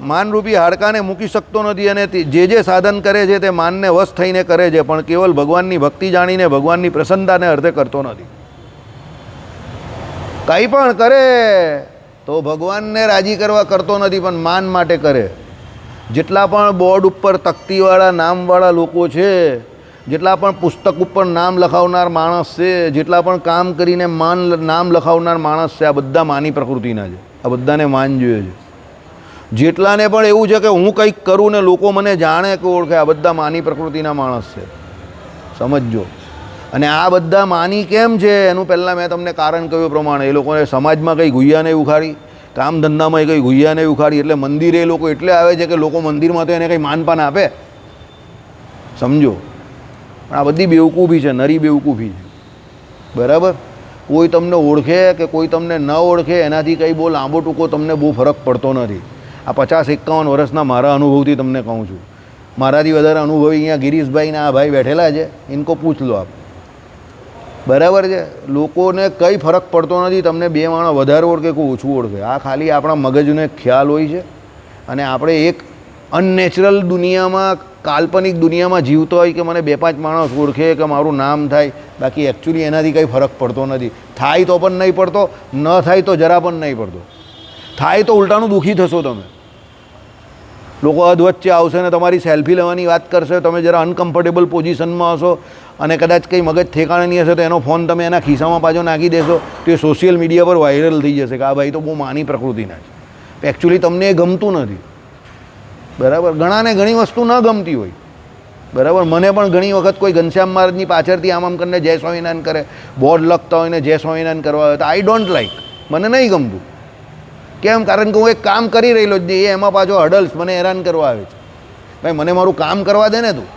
માનરૂપી હાડકાને મૂકી શકતો નથી. અને જે સાધન કરે છે તે માનને વશ થઈને કરે છે, પણ કેવલ ભગવાનની ભક્તિ જાણીને ભગવાનની પ્રસન્નતાને અર્થે કરતો નથી. કંઈ પણ કરે તો ભગવાનને રાજી કરવા કરતો નથી, પણ માન માટે કરે. જેટલા પણ બોર્ડ ઉપર તકતીવાળા નામવાળા લોકો છે, જેટલા પણ પુસ્તક ઉપર નામ લખાવનાર માણસ છે, જેટલા પણ કામ કરીને નામ લખાવનાર માણસ છે, આ બધા માની પ્રકૃતિના છે. આ બધાને માન જોઈએ છે. જેટલાને પણ એવું છે કે હું કંઈક કરું ને લોકો મને જાણે કે ઓળખે, આ બધા માની પ્રકૃતિના માણસ છે. સમજજો. અને આ બધા માની કેમ છે એનું પહેલાં મેં તમને કારણ કહ્યું પ્રમાણે એ લોકોને સમાજમાં કંઈ ગુయ్યા નહીં ઉખાડી, કામ ધંધામાં કંઈ ગુయ్યા નહીં ઉખાડી, એટલે મંદિરે એ લોકો એટલે આવે છે કે લોકો મંદિરમાં તો એને કંઈ માનપાન આપે. સમજો. પણ આ બધી બેવકૂફી છે, નરી બેવકૂફી છે. બરાબર. કોઈ તમને ઓળખે કે કોઈ તમને ન ઓળખે એનાથી કંઈ બહુ લાંબો ટૂંકો તમને બહુ ફરક પડતો નથી. આ 50-51 વર્ષના મારા અનુભવથી તમને કહું છું. મારાથી વધારે અનુભવી અહીંયા ગિરીશભાઈને આ ભાઈ બેઠેલા છે, ઇનકો પૂછ લો આપ. બરાબર છે. લોકોને કંઈ ફરક પડતો નથી તમને બે માણસ વધારે ઓળખે કોઈ ઓછું ઓળખે. આ ખાલી આપણા મગજનો એક ખ્યાલ હોય છે. અને આપણે એક અનનેચરલ દુનિયામાં, કાલ્પનિક દુનિયામાં જીવતો હોય કે મને 2-5 માણસ ઓળખે કે મારું નામ થાય. બાકી એકચ્યુઅલી એનાથી કંઈ ફરક પડતો નથી. થાય તો પણ નહીં પડતો, ન થાય તો જરા પણ નહીં પડતો. થાય તો ઉલટાનું દુઃખી થશો તમે. લોકો અધવચ્ચે આવશે ને તમારી સેલ્ફી લેવાની વાત કરશે, તમે જરા અનકમ્ફર્ટેબલ પોઝિશનમાં હશો અને કદાચ કંઈ મગજ ઠેકાણે નહીં હશે તો એનો ફોન તમે એના ખિસ્સામાં પાછો નાખી દેશો તો એ સોશિયલ મીડિયા પર વાયરલ થઈ જશે કે આ ભાઈ તો બહુ માની પ્રકૃતિના છે. એકચ્યુઅલી તમને એ ગમતું નથી. બરાબર. ઘણાને ઘણી વસ્તુ ન ગમતી હોય. બરાબર. મને પણ ઘણી વખત કોઈ ઘનશ્યામ મહારાજની પાછળથી આમ કરીને જય સ્વામિનારાયણ કરે, બોર્ડ લખતા હોય ને જય સ્વામિનારાયણ કરવા હોય તો આઈ ડોન્ટ લાઈક. મને નહીં ગમતું. કેમ? કારણ કે હું એક કામ કરી રહેલો જ નહીં, એમાં પાછો હડલ્સ મને હેરાન કરવા આવે છે. ભાઈ મને મારું કામ કરવા દે ને તું.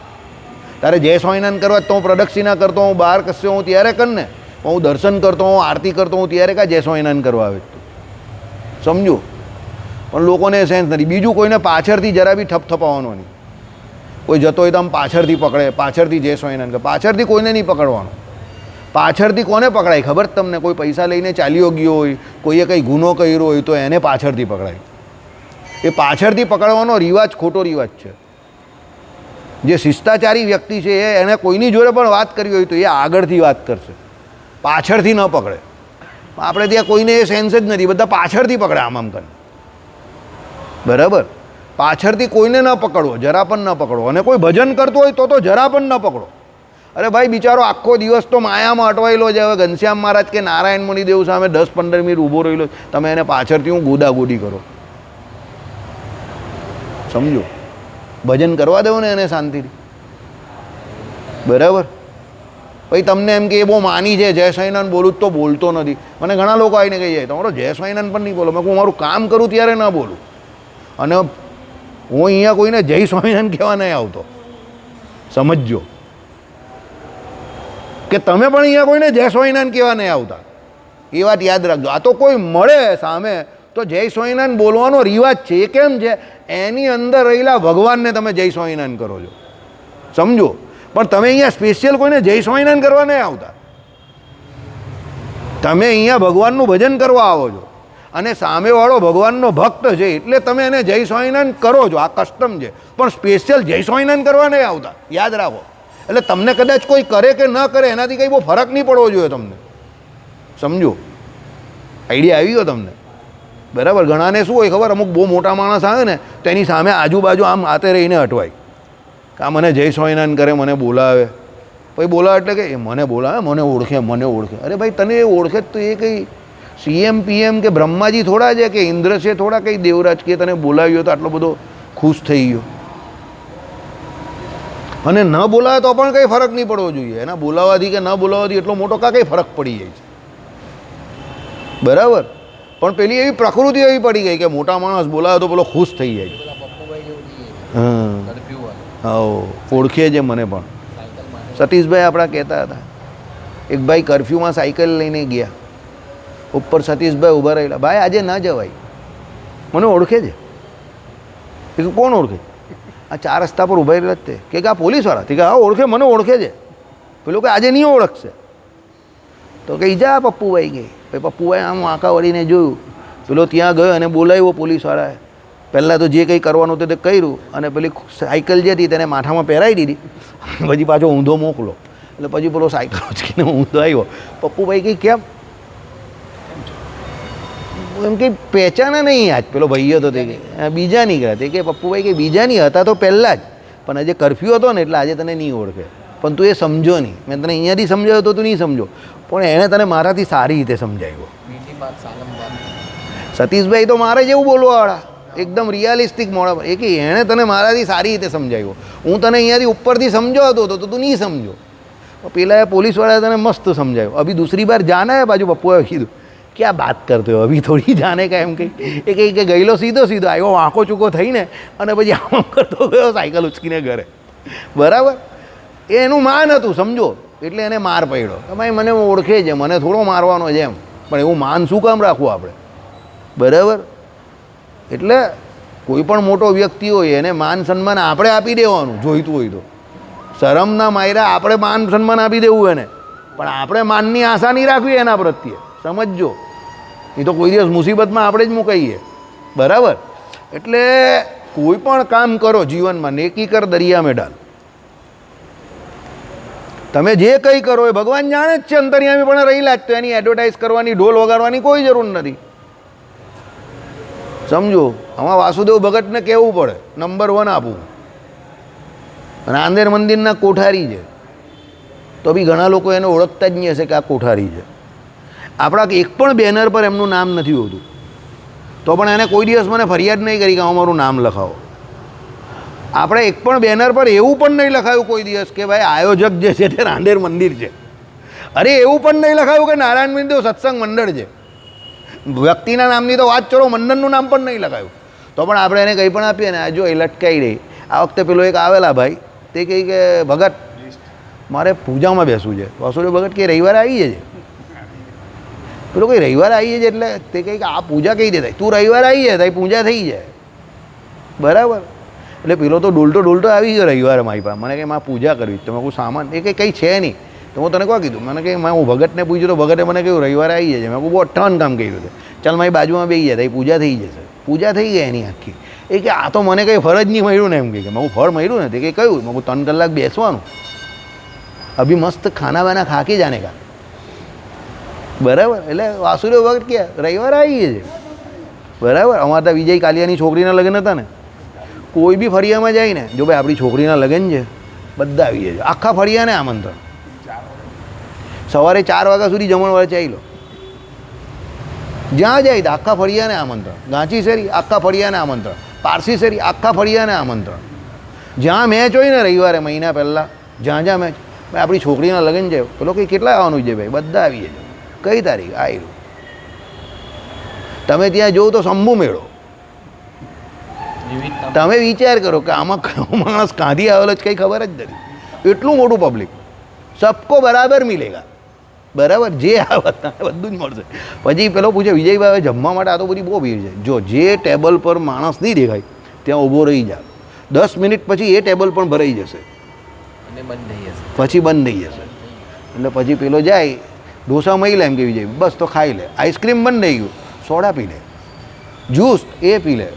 તારે જય સ્વામિનારાયણ કરવા તો હું પ્રદક્ષિણા કરતો, હું બહાર કશે હું ત્યારે કર ને, હું દર્શન કરતો, હું આરતી કરતો, હું ત્યારે કાં જય સ્વામિનારાયણ કરવા આવે તું. સમજો. પણ લોકોને સેન્સ નથી. બીજું કોઈને પાછળથી જરા બી થપથપાવવાનો નહીં. કોઈ જતો હોય તો આમ પાછળથી પકડે, પાછળથી જય સ્વામિનારાયણ કરે. પાછળથી કોઈને નહીં પકડવાનો. પાછળથી કોને પકડાય ખબર તમને? કોઈ પૈસા લઈને ચાલ્યો ગયો હોય, કોઈએ કંઈ ગુનો કર્યો હોય તો એને પાછળથી પકડાય. એ પાછળથી પકડવાનો રિવાજ ખોટો રિવાજ છે. જે શિષ્ટાચારી વ્યક્તિ છે એને કોઈની જોડે પણ વાત કરવી હોય તો એ આગળથી વાત કરશે, પાછળથી ન પકડે. આપણે ત્યાં કોઈને એ સેન્સ જ નથી, બધા પાછળથી પકડે આમ આમ કરીને. બરાબર. પાછળથી કોઈને ન પકડવો, જરા પણ ન પકડવો. અને કોઈ ભજન કરતો હોય તો જરા પણ ન પકડો. અરે ભાઈ બિચારો આખો દિવસ તો માયામાં અટવાયેલો છે. હવે ઘનશ્યામ મહારાજ કે નારાયણ મુનિદેવ સામે 10-15 મિનિટ ઊભો રહેલો, તમે એને પાછળથી હું ગોદાગોદી કરો. સમજો. ભજન કરવા દેવો ને એને શાંતિથી. બરાબર. પછી તમને એમ કે એ બહુ માની છે, જય સ્વામિનારાયણ બોલું તો બોલતો નથી. મને ઘણા લોકો આવીને કહી જાય તમારો જય સ્વામિનારાયણ પણ નહીં બોલો. મેં હું મારું કામ કરું ત્યારે ન બોલું. અને હું અહીંયા કોઈને જય સ્વામિનારાયણ કહેવા નહીં આવતો. સમજજો કે તમે પણ અહીંયા કોઈને જય સ્વામિનારાયણ કહેવા નહીં આવતા. એ વાત યાદ રાખજો. આ તો કોઈ મળે સામે તો જય સ્વામિનારાયણ બોલવાનો રિવાજ છે. એ કેમ છે? એની અંદર રહેલા ભગવાનને તમે જય સ્વામિનારાયણ કરો છો. સમજો. પણ તમે અહીંયા સ્પેશિયલ કોઈને જય સ્વામિનારાયણ કરવા નહીં આવતા. તમે અહીંયા ભગવાનનું ભજન કરવા આવો છો અને સામેવાળો ભગવાનનો ભક્ત છે એટલે તમે એને જય સ્વામિનારાયણ કરો છો. આ કસ્ટમ છે. પણ સ્પેશિયલ જય સ્વામિનારાયણ કરવા નહીં આવતા. યાદ રાખો. એટલે તમને કદાચ કોઈ કરે કે ન કરે એનાથી કંઈ બહુ ફરક નહીં પડવો જોઈએ તમને. સમજો. આઈડિયા આવી ગયો તમને? બરાબર. ઘણાને શું હોય ખબર? અમુક બહુ મોટા માણસ આવે ને તો એની સામે આજુબાજુ આમ હાથે રહીને અટવાય કે આ મને જય સ્વામિનારાયણ કરે, મને બોલાવે. પછી બોલાવે એટલે કે એ મને બોલાવે, મને ઓળખે, મને ઓળખે. અરે ભાઈ તને એ ઓળખે તો એ કંઈ સીએમ પીએમ કે બ્રહ્માજી થોડા છે કે ઇન્દ્ર છે થોડા, કંઈ દેવરાજ કે તને બોલાવ્યો તો આટલો બધો ખુશ થઈ ગયો. અને ન બોલાવે તો પણ કંઈ ફરક નહીં પડવો જોઈએ. એના બોલાવવાથી કે ન બોલાવવાથી એટલો મોટો કંઈ ફરક પડી જાય છે. બરાબર. પણ પેલી એવી પ્રકૃતિ એવી પડી ગઈ કે મોટા માણસ બોલાવે તો પેલો ખુશ થઈ જાય. હા ઓળખે છે મને પણ. સતીશભાઈ આપણા કહેતા હતા એક ભાઈ કર્ફ્યુમાં સાયકલ લઈને ગયા, ઉપર સતીશભાઈ ઊભા રહેલા, ભાઈ આજે ના જવાય, મને ઓળખે છે. એ કોણ ઓળખે? આ 4 રસ્તા પર ઊભા રહેલા જ તે કે આ પોલીસવાળા. તે કે હા ઓળખે, મને ઓળખે છે. પેલો કે આજે નહીં ઓળખશે તો કે જા પપ્પુભાઈ ગઈ. પછી પપ્પુભાઈ આમ આંકા વળીને જોયું, પેલો ત્યાં ગયો અને બોલાવ્યો પોલીસવાળાએ. પહેલાં તો જે કંઈ કરવાનું હતું તે કર્યું અને પેલી સાયકલ જે હતી તેને માથામાં પહેરાવી દીધી. પછી પાછો ઊંધો મોકલો. એટલે પછી પેલો સાયકલ ઉચકીને ઊંધો આવ્યો. પપ્પુભાઈ કંઈ કેમ? એમ કંઈ પહેચાને નહીં આજ. પેલો ભાઈ હતો તે કે બીજા નહીં ગયા. તે કે પપ્પુભાઈ કે બીજા નહીં હતા તો પહેલાં જ, પણ આજે કર્ફ્યુ હતો ને એટલે આજે તને નહીં ઓળખે. પણ તું એ સમજો નહીં. મેં તને અહીંયાથી સમજાવ્યો તો તું નહીં સમજો, પણ એણે તને મારાથી સારી રીતે સમજાવ્યો. મીઠી બાત સાલમ બાત. સતીશભાઈ તો મારે જેવું બોલવાવાળા, એકદમ રિયાલિસ્ટિક મોડા. એ કે એણે તને મારાથી સારી રીતે સમજાવ્યો, હું તને અહીંયાથી ઉપરથી સમજાવતો હતો તો તું નહીં સમજો. પેલા પોલીસવાળાએ તને મસ્ત સમજાવ્યો. અભી દૂસરી બાર જાના હે, બાજુ પપ્પુએ કીધું ક્યાં બાત કરતો હોય, અભી થોડી જાને કા એમ કંઈ. એ કહી કે ગયેલો સીધો સીધો આવ્યો, વાંકો ચૂકો થઈને અને પછી આમ કરતો ગયો સાયકલ ઉચકીને ઘરે. બરાબર, એ એનું માન હતું, સમજો. એટલે એને માર પડ્યો કે ભાઈ મને ઓળખે છે, મને થોડો મારવાનો છે એમ. પણ એવું માન શું કામ રાખવું આપણે? બરાબર. એટલે કોઈ પણ મોટો વ્યક્તિ હોય એને માન સન્માન આપણે આપી દેવાનું, જોઈતું હોય તો. શરમના માયરા આપણે માન સન્માન આપી દેવું એને, પણ આપણે માનની આશા નહીં રાખવી એના પ્રત્યે, સમજજો. એ તો કોઈ દિવસ મુસીબતમાં આપણે જ મુકાઈએ. બરાબર. એટલે કોઈ પણ કામ કરો જીવનમાં, નેકી કર દરિયા મેં ડાલ. તમે જે કંઈ કરો એ ભગવાન જાણે જ છે, અંતર્યામી પણ રહી લાગતો. એની એડવર્ટાઇઝ કરવાની, ઢોલ વગાડવાની કોઈ જરૂર નથી, સમજો. આમાં વાસુદેવ ભગતને કહેવું પડે નંબર 1 આપવું. રાંદેર મંદિરના કોઠારી છે, તો બી ઘણા લોકો એને ઓળખતા જ નહીં હશે કે આ કોઠારી છે. આપણા એક પણ બેનર પર એમનું નામ નથી હોતું, તો પણ એને કોઈ દિવસ મને ફરિયાદ નહીં કરી કે અમારું નામ લખાવો. આપણે એક પણ બેનર પર એવું પણ નહીં લખાયું કોઈ દિવસ કે ભાઈ આયોજક જે છે તે રાંદેર મંદિર છે. અરે એવું પણ નહીં લખાયું કે નારાયણ મંદિર સત્સંગ મંડળ છે. વ્યક્તિના નામની તો વાત કરો, મંડળનું નામ પણ નહીં લખાયું. તો પણ આપણે એને કંઈ પણ આપીએ ને, આ જો એ લટકાઈ રહી. આ વખતે પેલો એક આવેલા ભાઈ, તે કહે કે ભગત મારે પૂજામાં બેસવું છે. વાસુદેવ ભગત કે રવિવારે આવી જજે. પેલો કંઈ રવિવારે આવી જજે એટલે તે કહે કે આ પૂજા કઈ દે થાય, તું રવિવારે આવી જાય તારી પૂજા થઈ જાય. બરાબર. એટલે પેલો તો ડોલતો આવી ગયો રવિવારે મારી પાસે. મને કંઈ મારે પૂજા કરવી, તમે કોઈ સામાન એ કંઈ છે નહીં. તો હું તને કહું કીધું, મને કંઈ હું ભગતને પૂછ્યું તો ભગતે મને કહ્યું રવિવારે આવી જશે. મેં કહું બહુ ટન કામ કર્યું છે, ચાલ મારી બાજુમાં બેસી જાય, તારી પૂજા થઈ જશે. પૂજા થઈ ગઈ એની આખી. એ કે આ તો મને કંઈ ફરજ નહીં મળ્યું ને એમ કે હું ફળ મળ્યું ને તે કંઈ કહ્યું. મેં 3 કલાક બેસવાનું, અભી મસ્ત ખાના વાના ખા કે જાને કા. બરાબર. એટલે વાસુદેવ ભગત કે રવિવારે આવી જશે. બરાબર. અમારા ત્યાં વિજય કાલિયાની છોકરીના લગ્ન હતા ને, કોઈ બી ફળિયામાં જાય ને, જો ભાઈ આપણી છોકરીના લગ્ન છે, બધા આવી જાય. આખા ફળિયાને આમંત્રણ. સવારે 4 વાગ્યા સુધી જમણવાર ચાલી લો. જ્યાં જાય આખા ફળિયાને આમંત્રણ. ગાંચી શેરી આખા ફળિયાને આમંત્રણ. પારસી શેરી આખા ફળિયાને આમંત્રણ. જ્યાં મેચ હોય ને રવિવારે મહિના પહેલાં, જ્યાં મેચ, ભાઈ આપણી છોકરીના લગ્ન છે, પેલો કંઈ કેટલા આવવાનું છે ભાઈ, બધા આવી જાય. કઈ તારીખ આવ્યું? તમે ત્યાં જોવો તો શંભુ મેળો. તમે વિચાર કરો કે આમાં કયો માણસ કાંધી આવેલો છે કંઈ ખબર જ નથી. એટલું મોટું પબ્લિક, સબકો બરાબર મિલેગા. બરાબર. જે આવે બધું જ મળશે. પછી પેલો પૂછે વિજયભાઈ જમવા માટે આ તો બધી બહુ ભીડ છે. જો જે ટેબલ પર માણસ નહીં દેખાય ત્યાં ઊભો રહી જા, 10 મિનિટ પછી એ ટેબલ પણ ભરાઈ જશે, અને બંધ થઈ જશે. પછી બંધ થઈ જશે. એટલે પછી પેલો જાય, ઢોસા મળી લે એમ કે વિજય, બસ તો ખાઈ લે. આઈસ્ક્રીમ બંધ થઈ ગયું, સોડા પી લે, જ્યુસ એ પી લે,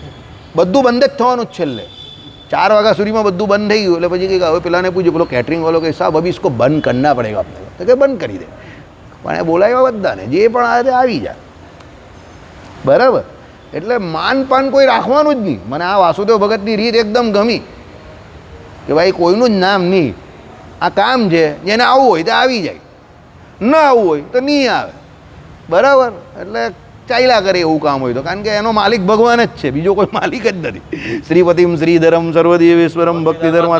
બધું બંધ જ થવાનું જ છેલ્લે. 4 વાગ્યા સુધીમાં બધું બંધ થઈ ગયું. એટલે પછી કંઈક હવે પેલાને પૂછ્યું, પેલો કેટરિંગ વાળો કે સાહેબ અભી इसको બંધ કરના પડેગા આપણે. તો કે બંધ કરી દે. પણ એ બોલાવ્યા બધાને, જે પણ આવે આવી જાય. બરાબર. એટલે માનપાન કોઈ રાખવાનું જ નહીં. મને આ વાસુદેવ ભગતની રીત એકદમ ગમી કે ભાઈ કોઈનું જ નામ નહીં. આ કામ છે, જેને આવવું હોય તો આવી જાય, ન આવવું હોય તો નહીં આવે. બરાબર. એટલે ચાલ્યા કરે એવું કામ હોય તો, કારણ કે એનો માલિક ભગવાન જ છે, બીજો કોઈ માલિક જ નથી. શ્રીપતિમ શ્રીધરમ સર્વદેવેશ્વરમ ભક્તિધર્મ